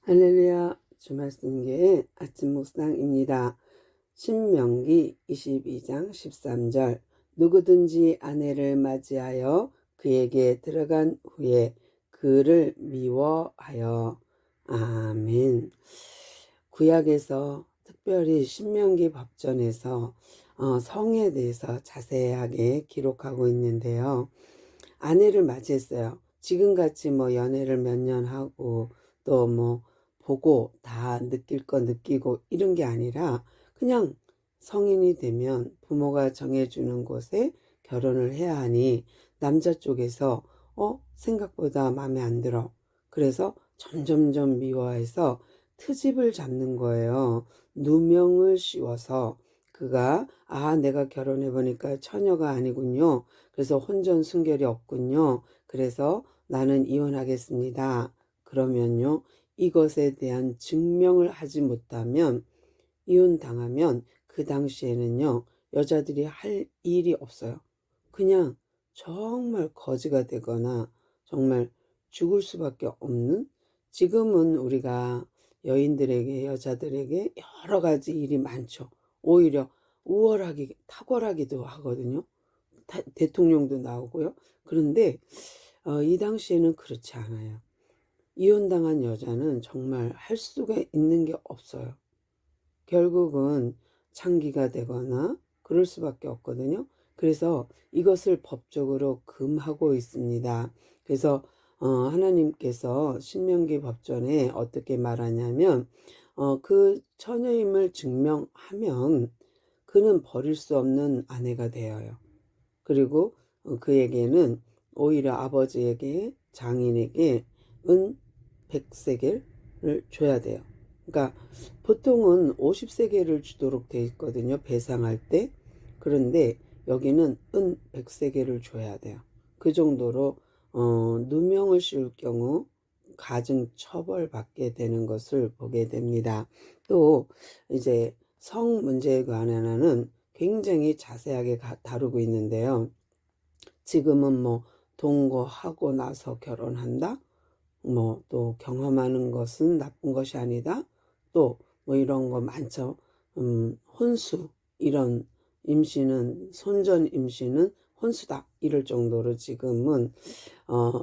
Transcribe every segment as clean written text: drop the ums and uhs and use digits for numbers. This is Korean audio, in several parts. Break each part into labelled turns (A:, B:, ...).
A: 할렐루야. 주말승계의 아침 묵상입니다. 신명기 22장 13절. 누구든지 아내를 맞이하여 그에게 들어간 후에 그를 미워하여. 아멘. 구약에서 특별히 신명기 법전에서 성에 대해서 자세하게 기록하고 있는데요. 아내를 맞이했어요. 지금같이 연애를 몇 년 하고 또 보고 다 느낄 거 느끼고 이런 게 아니라 그냥 성인이 되면 부모가 정해주는 곳에 결혼을 해야 하니 남자 쪽에서 생각보다 마음에 안 들어. 그래서 점점점 미워해서 트집을 잡는 거예요. 누명을 씌워서 그가 내가 결혼해보니까 처녀가 아니군요. 그래서 혼전 순결이 없군요. 그래서 나는 이혼하겠습니다. 그러면요. 이것에 대한 증명을 하지 못하면 이혼당하면 그 당시에는요. 여자들이 할 일이 없어요. 그냥 정말 거지가 되거나 정말 죽을 수밖에 없는, 지금은 우리가 여인들에게 여자들에게 여러 가지 일이 많죠. 오히려 우월하게 탁월하기도 하거든요. 대통령도 나오고요. 그런데 이 당시에는 그렇지 않아요. 이혼당한 여자는 정말 할 수가 있는 게 없어요. 결국은 창기가 되거나 그럴 수밖에 없거든요. 그래서 이것을 법적으로 금하고 있습니다. 그래서 하나님께서 신명기 법전에 어떻게 말하냐면 그 처녀임을 증명하면 그는 버릴 수 없는 아내가 되어요. 그리고 그에게는 오히려 아버지에게 장인에게 은 100세겔을 줘야 돼요. 그러니까 보통은 50세겔을 주도록 돼 있거든요. 배상할 때. 그런데 여기는 은 100세겔을 줘야 돼요. 그 정도로 누명을 씌울 경우 가중 처벌받게 되는 것을 보게 됩니다. 또 이제 성 문제에 관해서는 굉장히 자세하게 다루고 있는데요. 지금은 동거하고 나서 결혼한다? 또 경험하는 것은 나쁜 것이 아니다. 또 이런 거 많죠. 혼수, 이런 임신은, 손전 임신은 혼수다. 이럴 정도로 지금은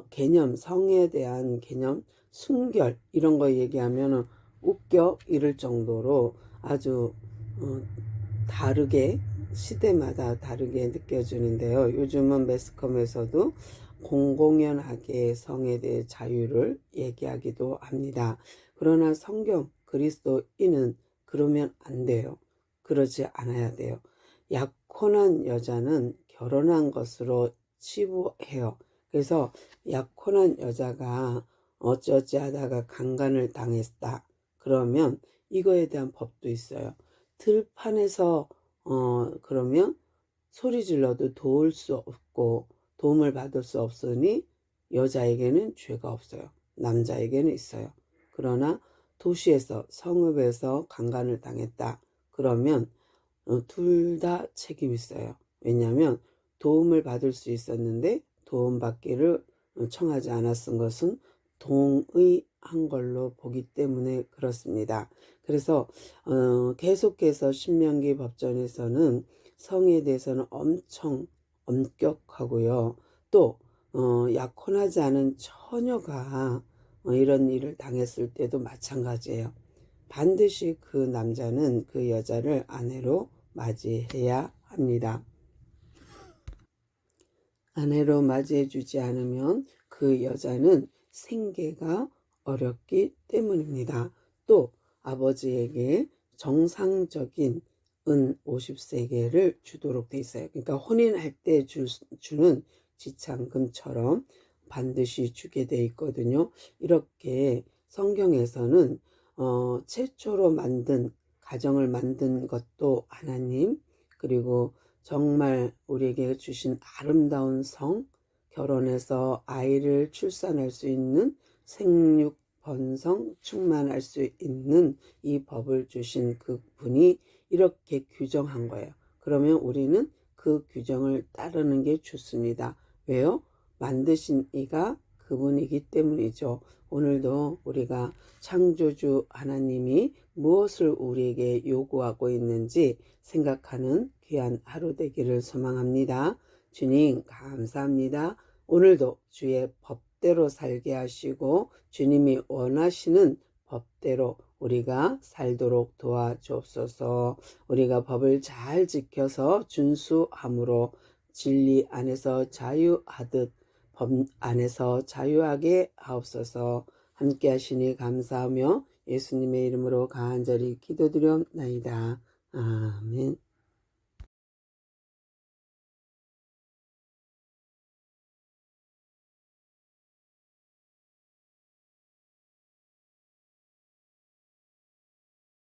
A: 개념, 성에 대한 개념, 순결 이런 거 얘기하면 웃겨 이럴 정도로 아주 다르게, 시대마다 다르게 느껴지는데요. 요즘은 매스컴에서도 공공연하게 성에 대해 자유를 얘기하기도 합니다. 그러나 성경 그리스도인은 그러면 안 돼요. 그러지 않아야 돼요. 약혼한 여자는 결혼한 것으로 치부해요. 그래서 약혼한 여자가 어쩌지 하다가 강간을 당했다. 그러면 이거에 대한 법도 있어요. 들판에서 그러면 소리 질러도 도울 수 없고 도움을 받을 수 없으니 여자에게는 죄가 없어요. 남자에게는 있어요. 그러나 도시에서, 성읍에서 강간을 당했다. 그러면 둘 다 책임이 있어요. 왜냐하면 도움을 받을 수 있었는데 도움받기를 청하지 않았은 것은 동의한 걸로 보기 때문에 그렇습니다. 그래서 계속해서 신명기 법전에서는 성에 대해서는 엄청 엄격하고요. 또 약혼하지 않은 처녀가 이런 일을 당했을 때도 마찬가지예요. 반드시 그 남자는 그 여자를 아내로 맞이해야 합니다. 아내로 맞이해주지 않으면 그 여자는 생계가 어렵기 때문입니다. 또 아버지에게 정상적인 은 50세겔을 주도록 돼 있어요. 그러니까 혼인할 때 주는 지참금처럼 반드시 주게 돼 있거든요. 이렇게 성경에서는 최초로 만든 가정을 만든 것도 하나님, 그리고 정말 우리에게 주신 아름다운 성, 결혼해서 아이를 출산할 수 있는 생육 번성 충만할 수 있는 이 법을 주신 그 분이 이렇게 규정한 거예요. 그러면 우리는 그 규정을 따르는 게 좋습니다. 왜요? 만드신 이가 그분이기 때문이죠. 오늘도 우리가 창조주 하나님이 무엇을 우리에게 요구하고 있는지 생각하는 귀한 하루 되기를 소망합니다. 주님 감사합니다. 오늘도 주의 법대로 살게 하시고 주님이 원하시는 법대로 우리가 살도록 도와주옵소서. 우리가 법을 잘 지켜서 준수함으로 진리 안에서 자유하듯 법 안에서 자유하게 하옵소서. 함께 하시니 감사하며 예수님의 이름으로 간절히 기도드렸나이다. 아멘.